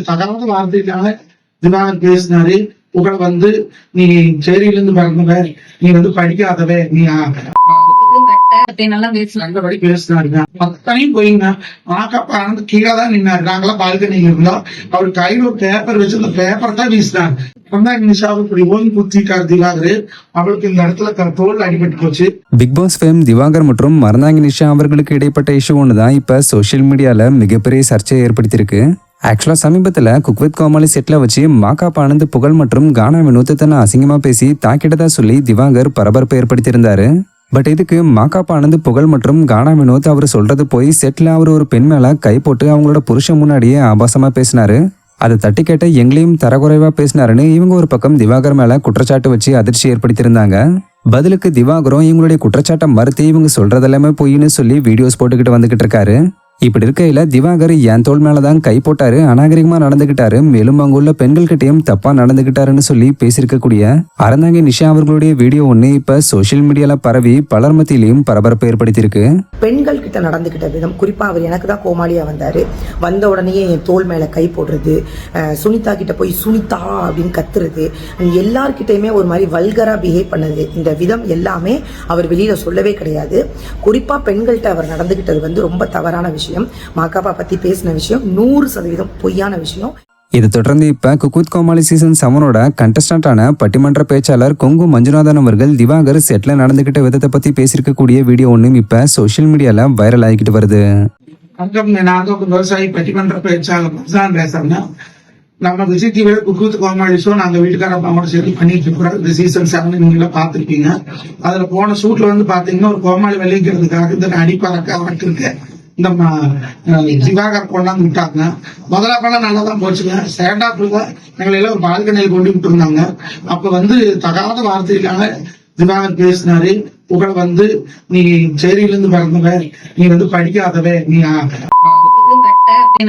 தகாத வார்த்தையிலான திவாகர் பேசினாரு. புகழ் வந்து நீ சேரியில இருந்து பிறந்தவ, நீ வந்து படிக்காதவ, நீ நல்லபடி பேசினாருங்க. அத்தனையும் போயிங்க. ஆக்கப்பா வந்து கீழே தான் நின்னாரு. நாங்களாம் பால்கனியில இருந்தோம். அவர் கையில ஒரு பேப்பர் வச்சு அந்த பேப்பர் தான் வீசினார். அவளுக்கு இந்த இடத்துல தோல் அடிபட்டு போச்சு. பிக் பாஸ் ஃபேம் திவாகர் மற்றும் மருந்தாங்கி நிஷா அவர்களுக்கு இடைப்பட்ட இஷ்யூ ஒண்ணுதான் இப்ப சோசியல் மீடியால மிகப்பெரிய சர்ச்சையை ஏற்படுத்தியிருக்கு. ஆக்சுவலா சமீபத்துல குக் வித் கோமாளி செட்ல வச்சு மாகாப் ஆனந்த், புகழ் மற்றும் கானா வினோத் தன்னை அசிங்கமா பேசி தாக்கிட்டதா சொல்லி திவாகர் பரபரப்பை ஏற்படுத்தியிருந்தாரு. பட் இதுக்கு மாகாப் ஆனந்த், புகழ் மற்றும் கானா வினோத் அவர் சொல்றது போய் செட்ல அவர் ஒரு பெண் மேல கை போட்டு அவங்களோட புருஷன் முன்னாடியே ஆபாசமா பேசினாரு. அதை தட்டி கேட்ட எங்களையும் தரக்குறைவா பேசினாருன்னு இவங்க ஒரு பக்கம் திவாகர் மேல குற்றச்சாட்டு வச்சு அதிர்ச்சி ஏற்படுத்தியிருந்தாங்க. பதிலுக்கு திவாகரும் இவங்களுடைய குற்றச்சாட்டை மறுத்து இவங்க சொல்றதெல்லாமே பொய்ன்னு சொல்லி வீடியோஸ் போட்டுக்கிட்டு வந்துகிட்டு இருக்காரு. இப்படி இருக்கையில திவாகர் என் தோல் மேலதான் கை போட்டாரு, அநாகரிகமா நடந்துகிட்டாரு, மேலும் அங்குள்ள பெண்கள் கிட்டையும் தப்பா நடந்துகிட்டாருன்னு சொல்லி பேசியிருக்கக்கூடிய அறந்தாங்கி நிஷா அவர்களுடைய வீடியோ ஒண்ணு இப்ப சோசியல் மீடியால பரவி பலர் மத்தியிலையும் பரபரப்பை ஏற்படுத்தியிருக்கு. பெண்கள் கிட்ட நடந்துகிட்ட விதம், குறிப்பா அவர் எனக்கு தான் கோமாளியா வந்தாரு. வந்த உடனே என் தோல் மேல கை போடுறது, சுனிதா கிட்ட போய் சுனிதா அப்படின்னு கத்துறது, எல்லார்கிட்டயுமே ஒரு மாதிரி வல்கரா பிஹேவ் பண்ணது, இந்த விதம் எல்லாமே அவர் வெளியில சொல்லவே கிடையாது. குறிப்பா பெண்கள்கிட்ட அவர் நடந்துகிட்டது வந்து ரொம்ப தவறான விஷயம். மாகாபா பத்தி பேசின விஷயம் 100% பொய்யான விஷயம். இதை தொடர்ந்து இப்ப குக் வித் கோமாளி சீசன் 7ஓட கண்டஸ்டன்டான பட்டிமன்ற பேச்சாளர் கொங்கு மஞ்சுநாதன் அவர்கள் திவாகர் செட்ல நடந்துகிட்ட விதத்தை பத்தி பேசியிருக்கக்கூடிய வீடியோ ஒன்றும் இப்ப சோசியல் மீடியால வைரல் ஆகிக்கிட்டு வருது. விவசாயி பட்டிமன்ற பேச்சாளர் பேசுறேன்னா, நம்ம விஜய் டிவியில குக் வித் கோமாளி ஷோ நாங்க வீட்டுக்காரப்பாவோட சேர்த்து பண்ணிட்டு இருக்கிறோம். இந்த சீசன் 7 நீங்க பாத்துருப்பீங்க. அதுல போன ஷூட்ல வந்து பாத்தீங்கன்னா ஒரு கோமாளி விளைவிக்கிறதுக்காக இந்த அடிப்பறக்க இருக்கு இந்த திவாகர் கொண்டாந்து விட்டாங்க. முதலாப்பெல்லாம் நல்லா தான் போச்சுங்க. சேண்டாப்புல எங்களை எல்லாம் ஒரு பால்கனியில் கொண்டு விட்டு இருந்தாங்க. அப்ப வந்து தகாத வார்த்தையிலான திவாகர் பேசினாரு. புகழ் வந்து நீ சேரியில இருந்து பிறந்தவ, நீ வந்து படிக்காதவ, நீ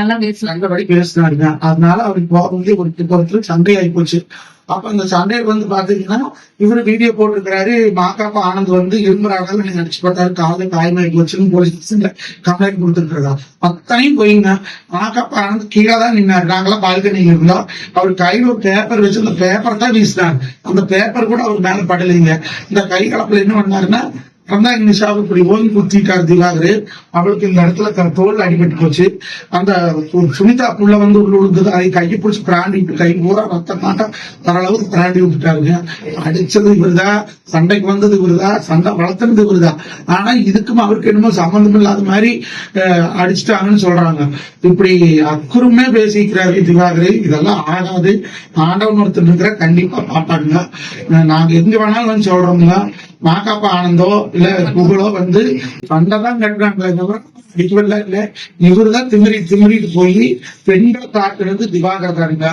நல்லபடி பேசினாருங்க. அதனால அவருக்கு போறது சண்டை ஆகி போச்சு. அப்ப அந்த சண்டையில் வந்து பாத்தீங்கன்னா இவரு வீடியோ போட்டிருக்கிறாரு. மாகாப்பா ஆனந்த் வந்து இரும்புறாங்க நடிச்சு போட்டாரு, காலை காயமாகி போச்சுன்னு போலீஸ் கம்ப்ளைண்ட் கொடுத்துருக்கா. அத்தனையும் போயிங்க. மாகாப்பா ஆனந்த் கீழே தான் நின்னாரு. நாங்களாம் பால்கனியில இருந்தோம். அவர் கையில ஒரு பேப்பர் வச்சு அந்த பேப்பர் தான் வீசினார். அந்த பேப்பர் கூட அவர் மேல படலைங்க. இந்த கை கலப்புல என்ன பண்ணாருன்னா நிஷாவுக்கு இப்படி ஓங்கி குத்திட்டாரு திவாகர். அவளுக்கு இந்த இடத்துல தோல் அடிபட்டு போச்சு. அந்த சுனிதா புள்ள வந்து உள்ள விழுந்தது. அதை கையை பிடிச்சி பிராண்டி விட்டு கை பூரா ரத்தம் மாட்டம் வர அளவுக்கு பிராண்டி விட்டுட்டாருங்க. அடிச்சது இவருதான், சண்டைக்கு வந்தது இவருதான், சண்டை வளர்த்துனது இவருதான். ஆனா இதுக்கும் அவருக்கு என்னமோ சம்பந்தம் இல்லாத மாதிரி அடிச்சுட்டாங்கன்னு சொல்றாங்க. இப்படி அக்குறமே பேசிக்கிறாரு திவாகர். இதெல்லாம் ஆகாது. ஆண்டவன் ஒருத்தர் இருக்கிற கண்டிப்பா பாப்பாங்க. நாங்க எங்க வேணாலும் வந்து சொல்றோம்ல, மாகாப்பா ஆனந்தோ இல்ல புகழோ வந்து சண்டை தான் கட்டுறாங்களே தவிர இல்ல. இவருதான் திமிரிட்டு போய் பெண்கள் தாக்குறது திவாகர் தானுங்க.